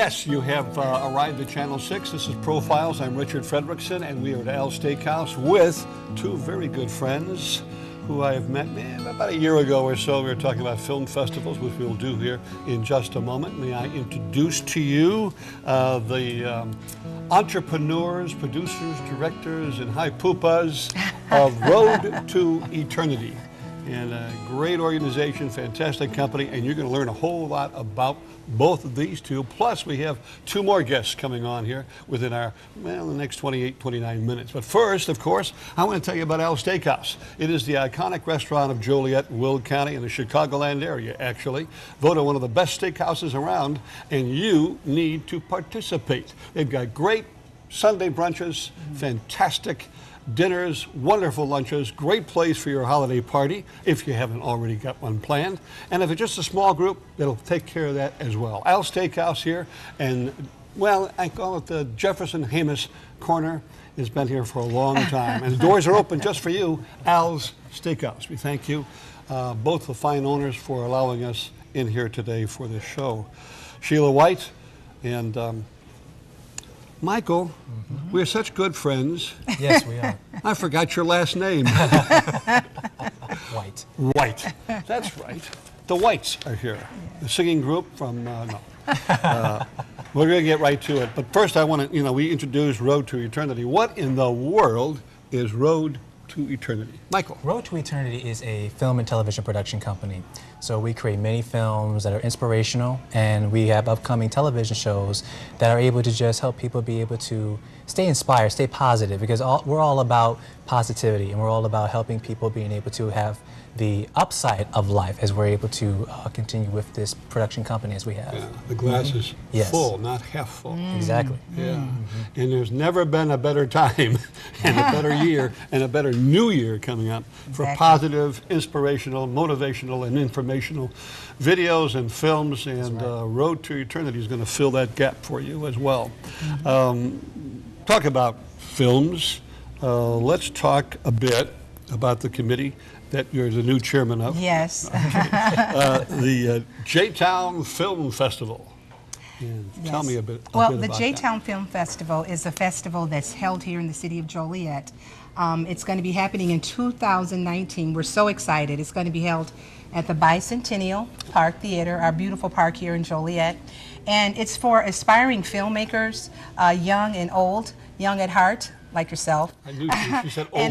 Yes, you have arrived at Channel 6. This is Profiles. I'm Richard Fredrickson, and we are at Al's Steakhouse with two very good friends who I have met about a year ago or so. We were talking about film festivals, which we will do here in just a moment. May I introduce to you the entrepreneurs, producers, directors, and high poopas of Road to Eternity. And a great organization, fantastic company, and you're going to learn a whole lot about both of these two. Plus, we have two more guests coming on here within our, the next 28, 29 minutes. But first, of course, I want to tell you about Al's Steakhouse. It is the iconic restaurant of Joliet, Will County, in the Chicagoland area, actually. Voted one of the best steakhouses around, and you need to participate. They've got great Sunday brunches, fantastic dinners, wonderful lunches, great place for your holiday party if you haven't already got one planned. And if it's just a small group, they'll take care of that as well. Al's Steakhouse here, and well, I call it the Jefferson Hamas Corner. It's been here for a long time, and the doors are open just for you. Al's Steakhouse. We thank you, both the fine owners, for allowing us in here today for this show. Sheila White and Michael, we're such good friends. Yes, we are. I forgot your last name. White. White. That's right. The Whites are here. The singing group from, no. We're going to get right to it. But first I want to, we introduced Road to Eternity. What in the world is Road to Eternity? Michael. Road to Eternity is a film and television production company. So we create many films that are inspirational, and we have upcoming television shows that are able to just help people be able to stay inspired, stay positive, because we're all about positivity, and we're all about helping people being able to have the upside of life as we're able to continue with this production company as we have. Yeah, the glass is full, not half full. Exactly. Yeah, and there's never been a better time and a better year and a better new year coming up for positive, inspirational, motivational, and informational videos and films, and Road to Eternity is going to fill that gap for you as well. Talk about films. Let's talk a bit about the committee that you're the new chairman of. Yes. The JTown Film Festival. And tell me a bit Well, about the JTown Film Festival is a festival that's held here in the city of Joliet. It's going to be happening in 2019. We're so excited. It's going to be held at the Bicentennial Park Theater, our beautiful park here in Joliet. And it's for aspiring filmmakers, young and old, young at heart, like yourself. I knew she said old.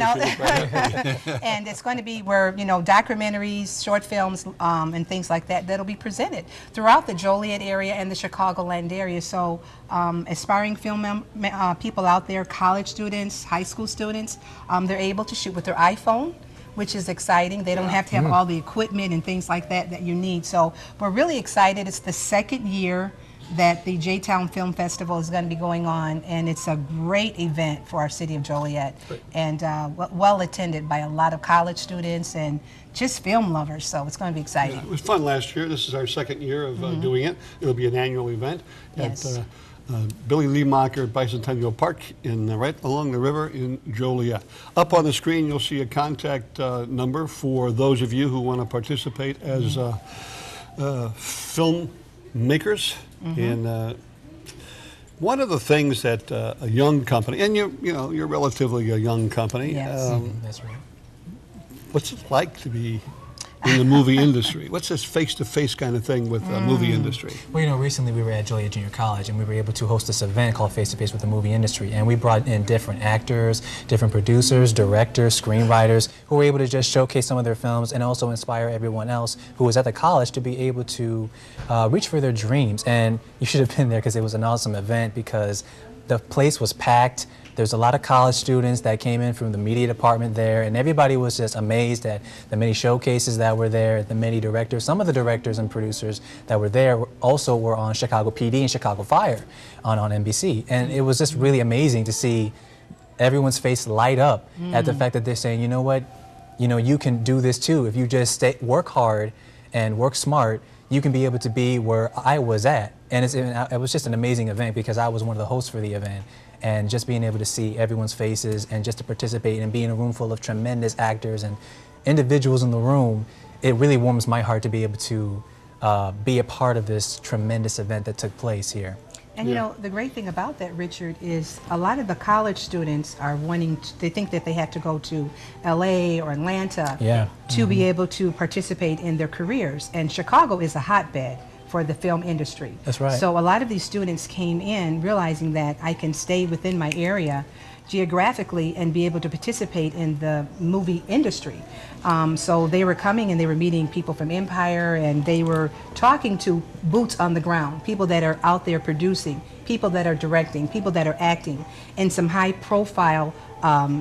And it's going to be where, documentaries, short films, and things like that, that'll be presented throughout the Joliet area and the Chicagoland area. So aspiring film people out there, college students, high school students, they're able to shoot with their iPhone, which is exciting. They don't have to have all the equipment and things like that you need. So we're really excited. It's the second year that the JTown Film Festival is going to be going on, and it's a great event for our city of Joliet, and well attended by a lot of college students and just film lovers, so it's going to be exciting. Yeah, it was fun last year. This is our second year of doing it. It'll be an annual event at Billy Lee Mocker Bicentennial Park right along the river in Joliet. Up on the screen you'll see a contact number for those of you who want to participate as filmmakers. And one of the things that a young company, and you're relatively a young company. Yes. That's right. What's it like to be in the movie industry? What's this face-to-face kind of thing with the movie industry? Well, recently we were at Joliet Junior College, and we were able to host this event called Face to Face with the Movie Industry, and we brought in different actors, different producers, directors, screenwriters, who were able to just showcase some of their films and also inspire everyone else who was at the college to be able to reach for their dreams. And you should have been there because it was an awesome event, because the place was packed. There's a lot of college students that came in from the media department there, and everybody was just amazed at the many showcases that were there, the many directors. Some of the directors and producers that were there also were on Chicago PD and Chicago Fire on NBC. And it was just really amazing to see everyone's face light up at the fact that they're saying, you know what, you can do this too. If you just work hard and work smart, you can be able to be where I was at. And it was just an amazing event, because I was one of the hosts for the event. And just being able to see everyone's faces and just to participate and be in a room full of tremendous actors and individuals in the room, it really warms my heart to be able to be a part of this tremendous event that took place here. And you know, the great thing about that, Richard, is a lot of the college students are wanting to, they think that they have to go to LA or Atlanta to be able to participate in their careers. And Chicago is a hotbed for the film industry. That's right. So a lot of these students came in realizing that I can stay within my area geographically and be able to participate in the movie industry. So they were coming and they were meeting people from Empire, and they were talking to boots on the ground, people that are out there producing, people that are directing, people that are acting in some high profile,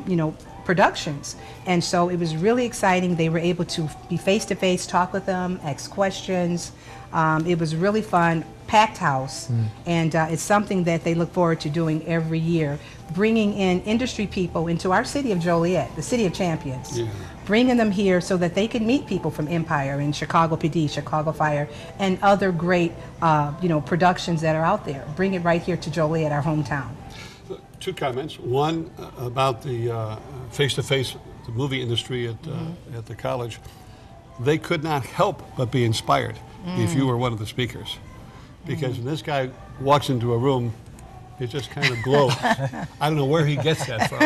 you know, productions. And so it was really exciting. They were able to be face to face, talk with them, ask questions. It was really fun, packed house, and it's something that they look forward to doing every year, bringing in industry people into our city of Joliet, the city of champions, bringing them here so that they can meet people from Empire and Chicago PD, Chicago Fire, and other great you know, productions that are out there. Bring it right here to Joliet, our hometown. Two comments. One about the face-to-face the movie industry at the college. They could not help but be inspired if you were one of the speakers. Because when this guy walks into a room, it just kind of glows. I don't know where he gets that from.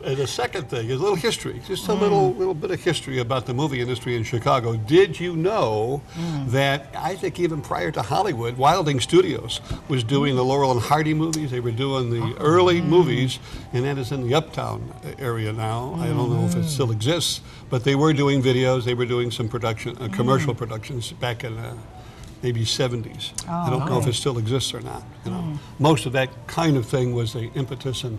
And the second thing is a little history, just a little bit of history about the movie industry in Chicago. Did you know that I think even prior to Hollywood, Wilding Studios was doing the Laurel and Hardy movies. They were doing the early movies, and that is in the Uptown area now. I don't know if it still exists, but they were doing videos. They were doing some production, commercial productions back in maybe 70s. I don't know if it still exists or not. You know, most of that kind of thing was the impetus and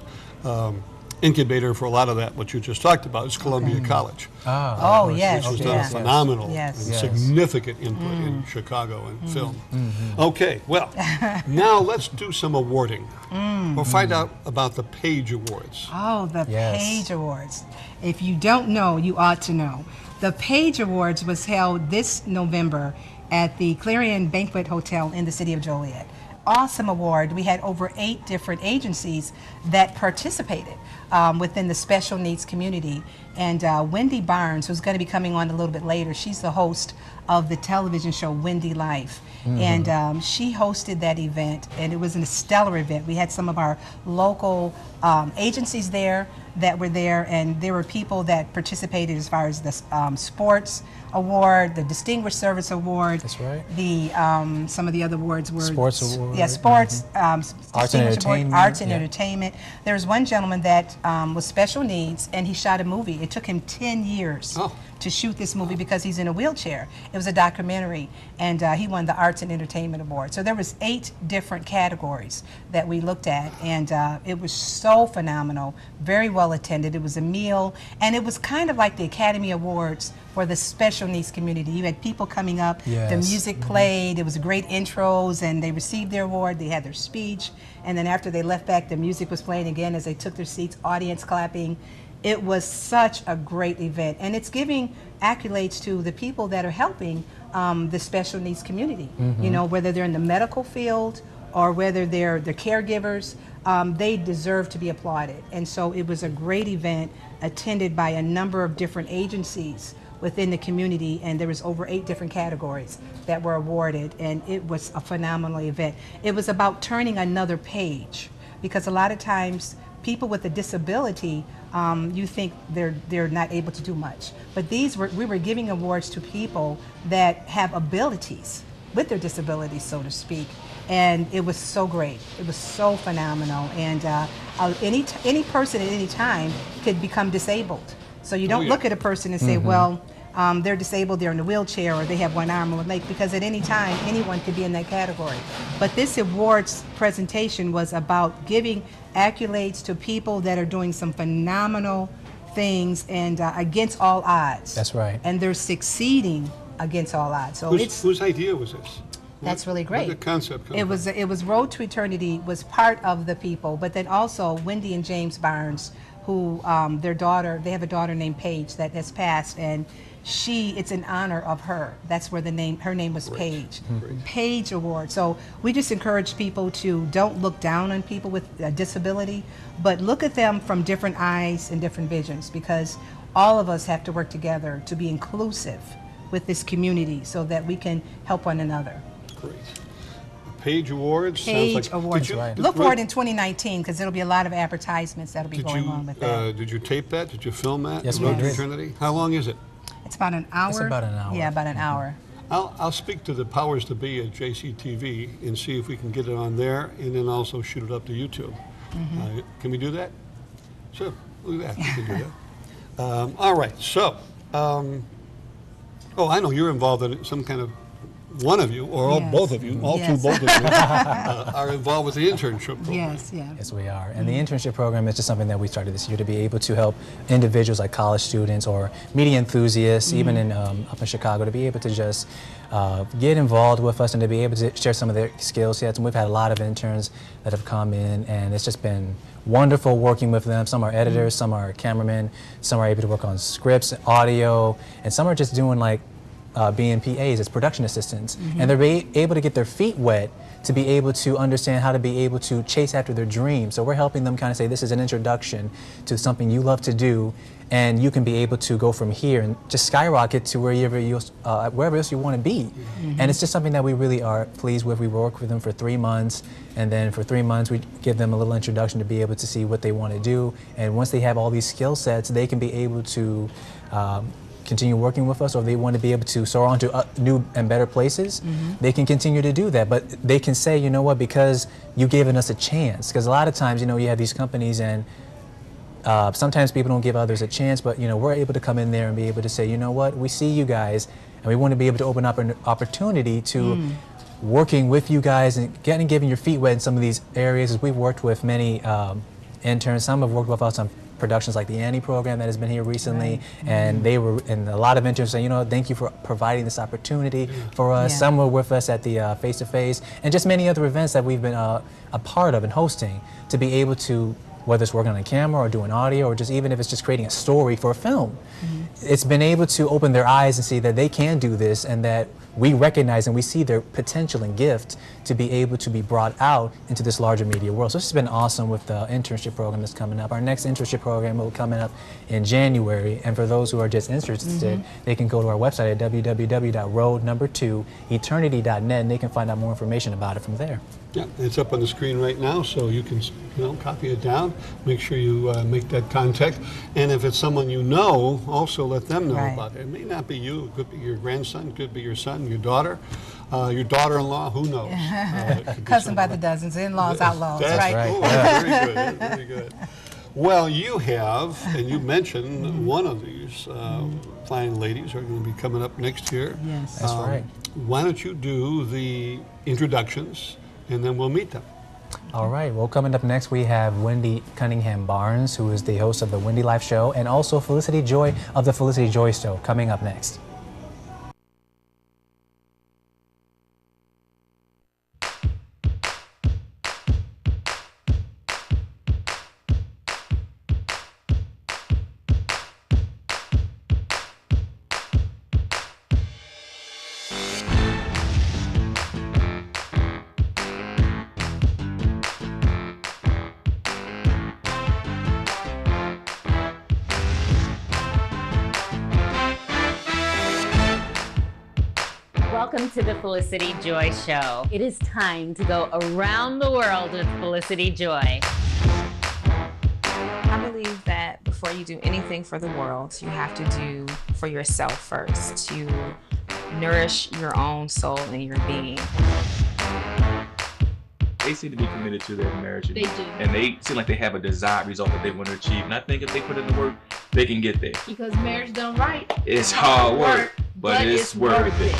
incubator for a lot of that. What you just talked about is Columbia College. Yes, which has done a phenomenal and significant input in Chicago and film. Okay, well, now let's do some awarding. We'll find out about the Paige Awards. Oh, the Paige Awards. If you don't know, you ought to know. The Paige Awards was held this November at the Clarion Banquet Hotel in the city of Joliet. Awesome award. We had over 8 different agencies that participated within the special needs community. And Wendy Barnes, who's going to be coming on a little bit later, she's the host of the television show Wendy Life. And she hosted that event, and it was a stellar event. We had some of our local agencies there that were there, and there were people that participated as far as the sports award, the Distinguished Service Award. That's right. The some of the other awards were Sports Award. Yeah, sports, Arts and Entertainment. Arts and Entertainment. There was one gentleman that was special needs, and he shot a movie. It took him 10 years to shoot this movie because he's in a wheelchair. It was a documentary, and he won the Arts and Entertainment Award. So there was 8 different categories that we looked at, and it was so phenomenal, very well attended. It was a meal, and it was kind of like the Academy Awards for the special needs community. You had people coming up, the music played, it was great intros, and they received their award, they had their speech, and then after they left back, the music was playing again as they took their seats, audience clapping. It was such a great event, and it's giving accolades to the people that are helping the special needs community. You know, whether they're in the medical field or whether they're the caregivers, they deserve to be applauded. And so it was a great event attended by a number of different agencies within the community, and there was over 8 different categories that were awarded, and it was a phenomenal event. It was about turning another page, because a lot of times people with a disability, you think they're not able to do much, but we were giving awards to people that have abilities with their disabilities, so to speak, and it was so great. It was so phenomenal, and any person at any time could become disabled. So you don't look at a person and say, well, they're disabled, they're in a wheelchair, or they have one arm or one leg, because at any time, anyone could be in that category. But this awards presentation was about giving accolades to people that are doing some phenomenal things and against all odds. That's right. And they're succeeding against all odds. So whose idea was this? That's really great. Where did the concept come from? It was Road to Eternity was part of the people, but then also Wendy and James Barnes, who their daughter, they have a daughter named Paige that has passed, and it's an honor of her. That's where her name was Paige. Paige Award. So we just encourage people to don't look down on people with a disability, but look at them from different eyes and different visions, because all of us have to work together to be inclusive with this community so that we can help one another. Great. Paige Awards. Paige Awards. Did you, Right. Look for it in 2019 because there'll be a lot of advertisements that'll be going on with that. Did you tape that? Did you film that? Yes, Road we to did. Eternity? How long is it? It's about an hour. It's about an hour. Yeah, about an hour. I'll speak to the powers to be at JCTV and see if we can get it on there, and then also shoot it up to YouTube. Can we do that? Sure. Look at that. We can do that. All right. So, oh, I know you're involved in some kind of. One of you, or Yes. both of you, Yes. both of you, are involved with the internship program. Yes, yeah. Yes, we are. And the internship program is just something that we started this year to be able to help individuals like college students or media enthusiasts, even in up in Chicago, to be able to just get involved with us and to be able to share some of their skill sets. And we've had a lot of interns that have come in, and it's just been wonderful working with them. Some are editors, some are cameramen, some are able to work on scripts, audio, and some are just doing like being PAs as production assistants, and they're able to get their feet wet to be able to understand how to be able to chase after their dreams. So we're helping them kind of say this is an introduction to something you love to do, and you can be able to go from here and just skyrocket to wherever else you want to be. And it's just something that we really are pleased with. We work with them for 3 months, and then for 3 months we give them a little introduction to be able to see what they want to do. And once they have all these skill sets, they can be able to continue working with us, or if they want to be able to soar on to new and better places, they can continue to do that. But they can say, you know what, because you've given us a chance. Because a lot of times, you know, you have these companies and sometimes people don't give others a chance, but, you know, we're able to come in there and be able to say, you know what, we see you guys, and we want to be able to open up an opportunity to working with you guys and giving your feet wet in some of these areas. As we've worked with many interns, some have worked with us on productions like the Annie program that has been here recently, and they were, and a lot of interns say, you know, thank you for providing this opportunity for us. Some were with us at the Face to Face, and just many other events that we've been a part of and hosting, to be able to, whether it's working on a camera or doing audio, or just even if it's just creating a story for a film, it's been able to open their eyes and see that they can do this, and that we recognize and we see their potential and gift to be able to be brought out into this larger media world. So this has been awesome with the internship program that's coming up. Our next internship program will be coming up in January, and for those who are just interested, they can go to our website at www.road2eternity.net, and they can find out more information about it from there. Yeah, it's up on the screen right now, so you can, you know, copy it down. Make sure you make that contact, and if it's someone you know, also let them know about it. It may not be you; it could be your grandson, could be your son, your daughter-in-law. Who knows? Cousin by the dozens, in-laws, outlaws. That's right. Oh, very good, very good. Well, you have, and you mentioned one of these fine ladies are going to be coming up next year. Yes. That's right. Why don't you do the introductions, and then we'll meet them. All right, well, coming up next, we have Wendy Cunningham Barnes, who is the host of the Wendy Life Show, and also Felicity Joy of the Felicity Joy Show, coming up next. Welcome to the Felicity Joy Show. It is time to go around the world with Felicity Joy. I believe that before you do anything for the world, you have to do for yourself first, to nourish your own soul and your being. They seem to be committed to their marriage. They do. And they seem like they have a desired result that they want to achieve. And I think if they put in the work, they can get there. Because marriage done right. It's hard work, but it's worth it.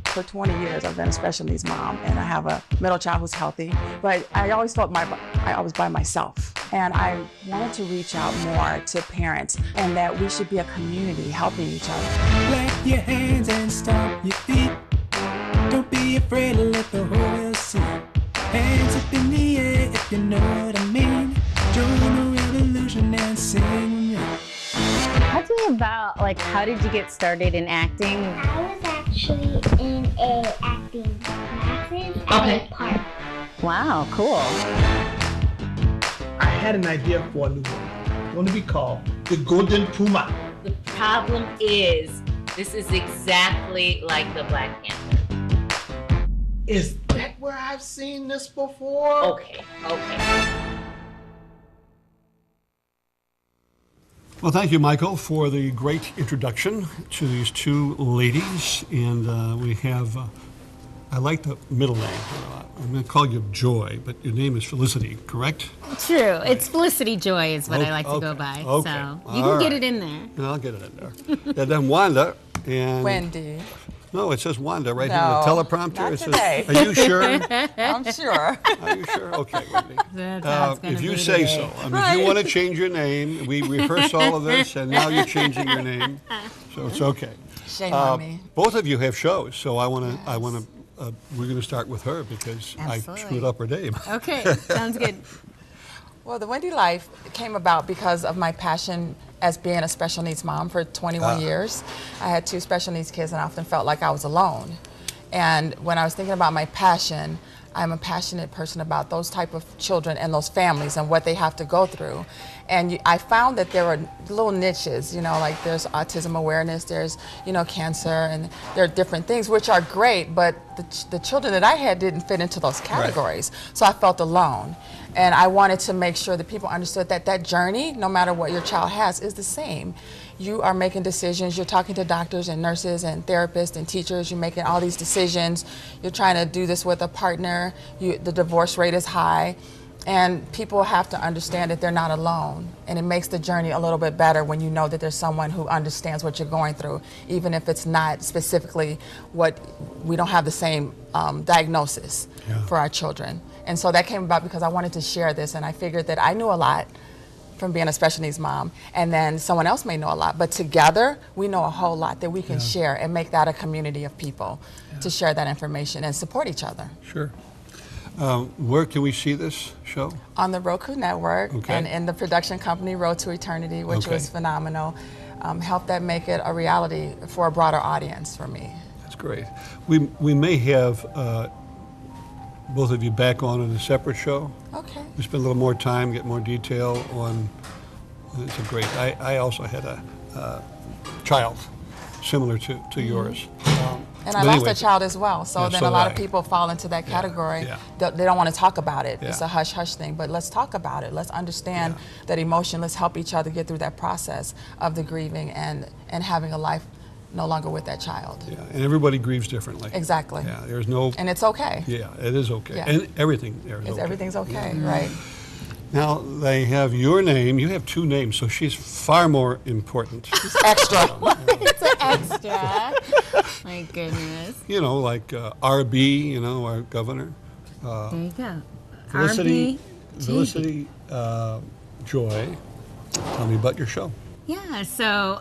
For 20 years, I've been a special needs mom, and I have a middle child who's healthy, but I always felt I was by myself. And I wanted to reach out more to parents, and that we should be a community helping each other. Clap your hands and stomp your feet. Don't be afraid to let the whole world see. Hands up in the air if you know what I mean. Join the revolution and sing with me. Talk to me about, like, how did you get started in acting? I was actually in a acting classes at a park. Wow, cool. I had an idea for a new one. Going to be called the Golden Puma. The problem is, this is exactly like the Black Panther. Is that where I've seen this before? Okay, okay. Well, thank you, Michael, for the great introduction to these two ladies. And we have, I like the middle name. I'm going to call you Joy, but your name is Felicity, correct? True. It's Felicity Joy is what I like to go by. Okay. So you can get it in there. And I'll get it in there. And then Wanda and... Wendy. No, it says Wanda right here in the teleprompter. Not it today. Says, are you sure? I'm sure. Are you sure? Okay, Wendy. That's how it's gonna If you be say today. so. I mean, if you want to change your name, we rehearse all of this, and now you're changing your name, so it's okay. Shame on me. Both of you have shows, so I want to. We're going to start with her because Absolutely. I screwed up her name. Okay, sounds good. Well, the Wendy life came about because of my passion as being a special needs mom for 21 years. I had 2 special needs kids and I often felt like I was alone. And when I was thinking about my passion, I'm a passionate person about those type of children and those families and what they have to go through. And I found that there were little niches, you know, like there's autism awareness, there's, you know, cancer, and there are different things which are great, but the children that I had didn't fit into those categories. Right. So I felt alone. And I wanted to make sure that people understood that that journey, no matter what your child has, is the same. You are making decisions, you're talking to doctors and nurses and therapists and teachers, you're making all these decisions, you're trying to do this with a partner, the divorce rate is high, and people have to understand that they're not alone. And it makes the journey a little bit better when you know that there's someone who understands what you're going through, even if it's not specifically we don't have the same diagnosis for our children. And so that came about because I wanted to share this, and I figured that I knew a lot from being a special needs mom, and then someone else may know a lot, but together we know a whole lot that we can share and make that a community of people to share that information and support each other. Sure. Where can we see this show? On the Roku Network and in the production company Road to Eternity, which was phenomenal. Helped that make it a reality for a broader audience for me. That's great. We may have both of you back on in a separate show. Okay. We spend a little more time, get more detail on. It's a great. I also had a child similar to yours. And I lost a child as well, so then so a lot did of people fall into that category. Yeah. They don't want to talk about it. It's a hush-hush thing, but let's talk about it. Let's understand that emotion. Let's help each other get through that process of the grieving and having a life no longer with that child. Yeah, and everybody grieves differently. Exactly. Yeah, there's no... And it's okay. Yeah, it is okay. Yeah. And everything there is okay. Everything's okay, right? Now, they have your name. You have 2 names, so she's far more important. She's extra. It's an extra. My goodness. You know, like RB, you know, our governor. There you go. Felicity RB, Joy, tell me about your show. Yeah, so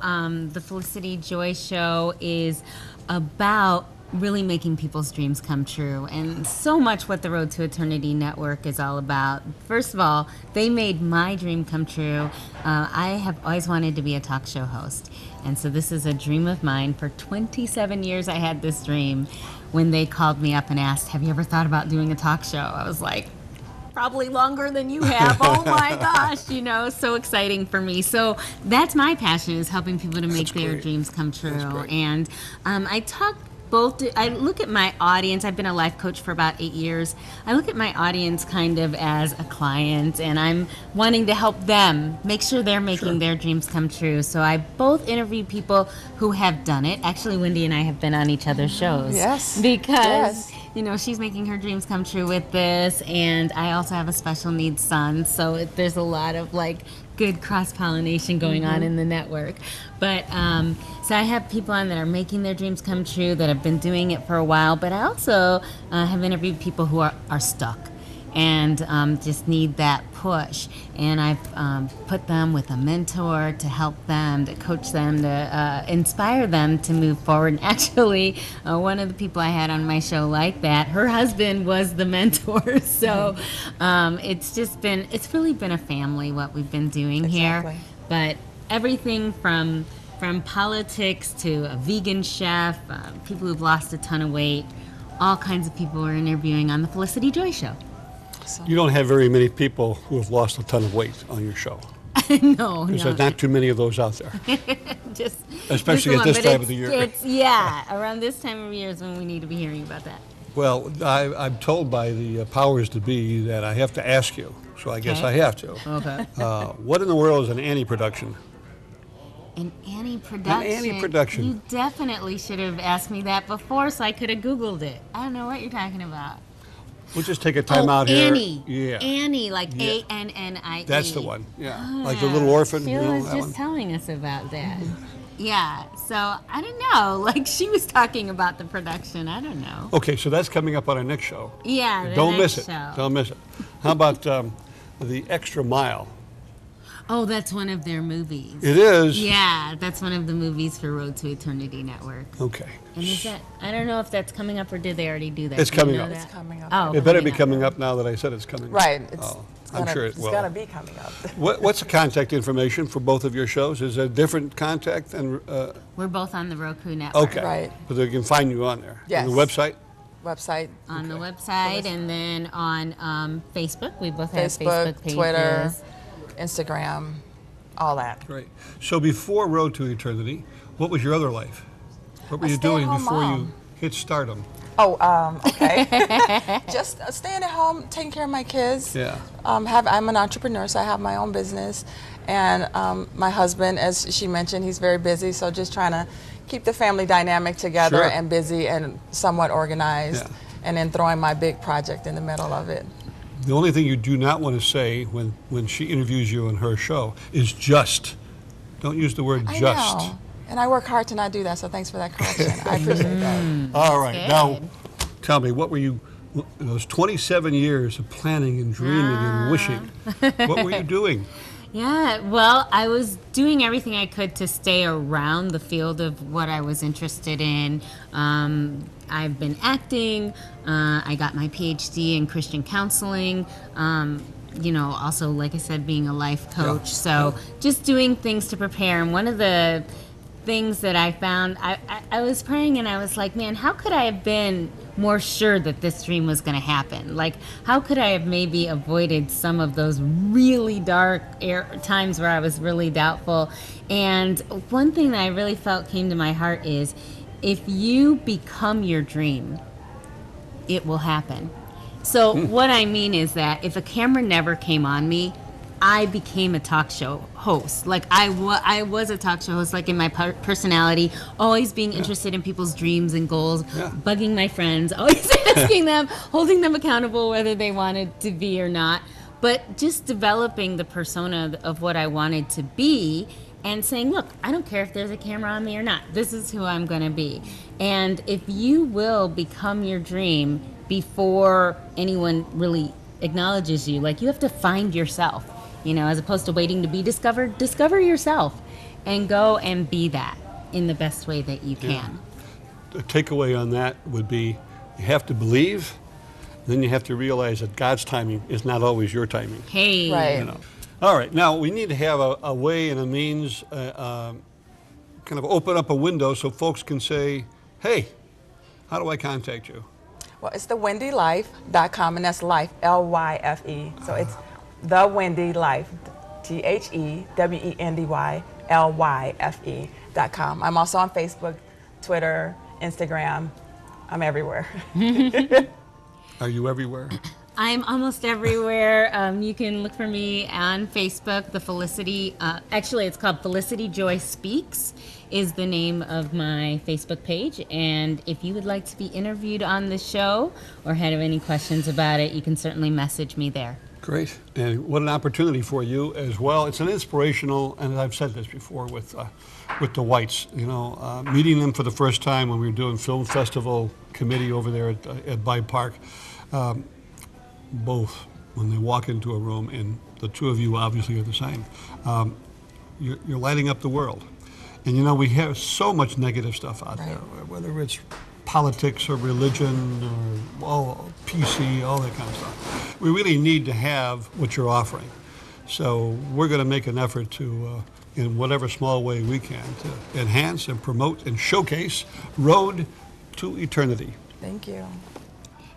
the Felicity Joy Show is about really making people's dreams come true, and so much what the Road to Eternity Network is all about. First of all, they made my dream come true. I have always wanted to be a talk show host, and so this is a dream of mine. For 27 years I had this dream. When they called me up and asked, have you ever thought about doing a talk show? I was like, probably longer than you have. Oh my gosh, you know, so exciting for me. So that's my passion, is helping people to make their dreams come true. And I look at my audience. I've been a life coach for about 8 years. I look at my audience kind of as a client, and I'm wanting to help them make sure they're making their dreams come true. So I both interview people who have done it. Actually, Wendy and I have been on each other's shows. Yes. Because you know, she's making her dreams come true with this, and I also have a special needs son, so there's a lot of like good cross-pollination going on in the network. But so I have people on that are making their dreams come true, that have been doing it for a while, but I also have interviewed people who are stuck and just need that push. And I've put them with a mentor to help them, to coach them, to inspire them to move forward. And actually, one of the people I had on my show like that, her husband was the mentor. So it's really been a family, what we've been doing here. But everything from politics to a vegan chef, people who've lost a ton of weight, all kinds of people we're interviewing on the Felicity Joy Show. You don't have very many people who have lost a ton of weight on your show. No, there's not too many of those out there. Just especially at this time of the year. Around this time of year is when we need to be hearing about that. Well, I'm told by the powers to be that I have to ask you, so I guess Okay. I have to. Okay. What in the world is an Annie production? An Annie production. An Annie production. You definitely should have asked me that before, so I could have Googled it. I don't know what you're talking about. We'll just take a time out here. Annie. Yeah. Annie, like Yeah. A-N-N-I-E. That's the one. Yeah. Like the little orphan. Sheila you know, was that just one. telling us about that. Yeah, so I don't know. Like she was talking about the production. I don't know. Okay, so that's coming up on our next show. Yeah, the Don't next miss it. show. Don't miss it. How about the Extra Mile? Oh, that's one of their movies. It is. Yeah, that's one of the movies for Road to Eternity Network. Okay. And is that? I don't know if that's coming up or did they already do that? It's Do you coming know up. that? It's coming up. Oh, It better be up. coming up now that I said it's coming Right. up. It's, Oh, it's I'm gonna, sure it it's will. gonna be coming up. What's the contact information for both of your shows? Is there a different contact? And We're both on the Roku network. okay. Right. But they can find you on there. Yes. On the website? Website, On the website and then on Facebook. We both have Facebook, Facebook pages. Twitter, Instagram, all that. Great. So before Road to Eternity, what was your other life? What were A you doing stay-at-home before you mom. hit stardom? Oh, okay. Just staying at home, taking care of my kids. Yeah. I'm an entrepreneur, so I have my own business. And my husband, as she mentioned, he's very busy, so just trying to keep the family dynamic together Sure. and busy and somewhat organized. Yeah. And then throwing my big project in the middle of it. The only thing you do not want to say when she interviews you on her show is just. Don't use the word I just. know. And I work hard to not do that, so thanks for that correction. I appreciate that. All right. Good. Now, tell me, what were you, those 27 years of planning and dreaming and wishing, what were you doing? Yeah, well, I was doing everything I could to stay around the field of what I was interested in. I've been acting. I got my PhD in Christian counseling. You know, also, like I said, being a life coach. Yeah. So just doing things to prepare. And one of the things that I found, I was praying and I was like, man, how could I have been more sure that this dream was going to happen? Like, how could I have maybe avoided some of those really dark times where I was really doubtful? And one thing that I really felt came to my heart is, if you become your dream, it will happen. So what I mean is that if a camera never came on me, I became a talk show host. Like I was a talk show host, like in my personality, always being interested in people's dreams and goals, bugging my friends, always asking them, holding them accountable whether they wanted to be or not. But just developing the persona of what I wanted to be and saying, look, I don't care if there's a camera on me or not. This is who I'm going to be. And if you will become your dream before anyone really acknowledges you, like you have to find yourself, you know, as opposed to waiting to be discovered, discover yourself and go and be that in the best way that you can. The takeaway on that would be you have to believe, then you have to realize that God's timing is not always your timing. Hey. Right. You know. All right, now we need to have a way and a means, kind of open up a window so folks can say, hey, how do I contact you? Well, it's thewendylife.com, and that's life, L-Y-F-E. So it's The Wendy Life, TheWendyLyfe.com. I'm also on Facebook, Twitter, Instagram. I'm everywhere. Are you everywhere? I'm almost everywhere. You can look for me on Facebook. The Felicity, actually it's called Felicity Joy Speaks is the name of my Facebook page. And if you would like to be interviewed on the show or have any questions about it, you can certainly message me there. Great. And what an opportunity for you as well. It's an inspirational, and I've said this before with the Whites, you know, meeting them for the first time when we were doing Film Festival Committee over there at Bide Park. Both, when they walk into a room, and the two of you obviously are the same, you're lighting up the world. And you know, we have so much negative stuff out there, whether it's politics or religion or all PC, all that kind of stuff. We really need to have what you're offering. So we're going to make an effort to, in whatever small way we can, to enhance and promote and showcase Road to Eternity. Thank you.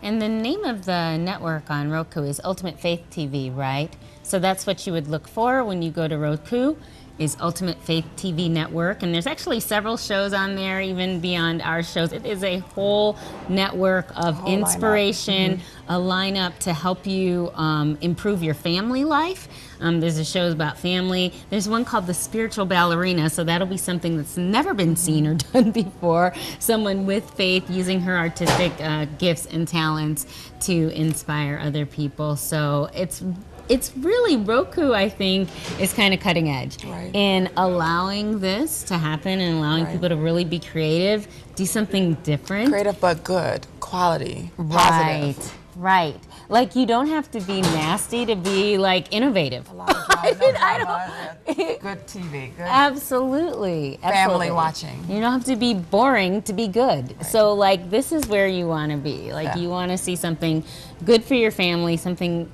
And the name of the network on Roku is Ultimate Faith TV, right? So that's what you would look for when you go to Roku. is Ultimate Faith TV Network, and there's actually several shows on there, even beyond our shows. It is a whole network of inspiration, a lineup to help you improve your family life. There's a show about family. There's one called The Spiritual Ballerina, so that'll be something that's never been seen or done before. Someone with faith using her artistic gifts and talents to inspire other people. So it's really, Roku, I think, is kind of cutting edge in allowing this to happen and allowing people to really be creative, do something different. Creative but good, quality, positive. Right. Like, you don't have to be nasty to be, like, innovative. A lot of drama, good TV, good Absolutely. family watching. You don't have to be boring to be good. So, like, this is where you want to be. Like, you want to see something good for your family, something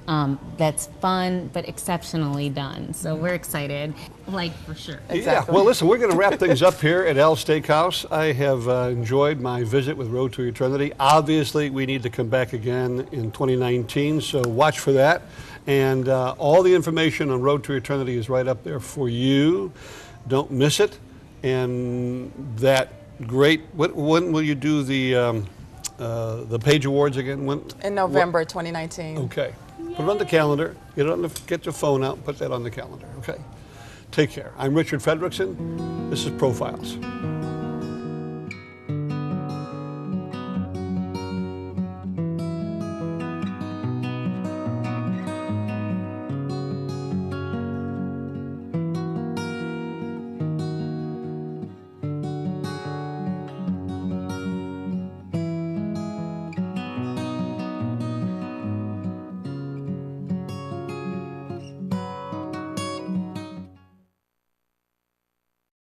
that's fun but exceptionally done. So we're excited, like, for sure. Yeah, well, listen, we're going to wrap things up here at Al's Steakhouse. I have enjoyed my visit with Road to Eternity. Obviously, we need to come back again in 2019, so watch for that. And all the information on Road to Eternity is right up there for you. Don't miss it. And that great, when will you do the Paige Awards again? When? In November 2019. Okay. Yay. Put it on the calendar. Get your phone out and put that on the calendar. Okay. Take care. I'm Richard Fredrickson. This is Profiles.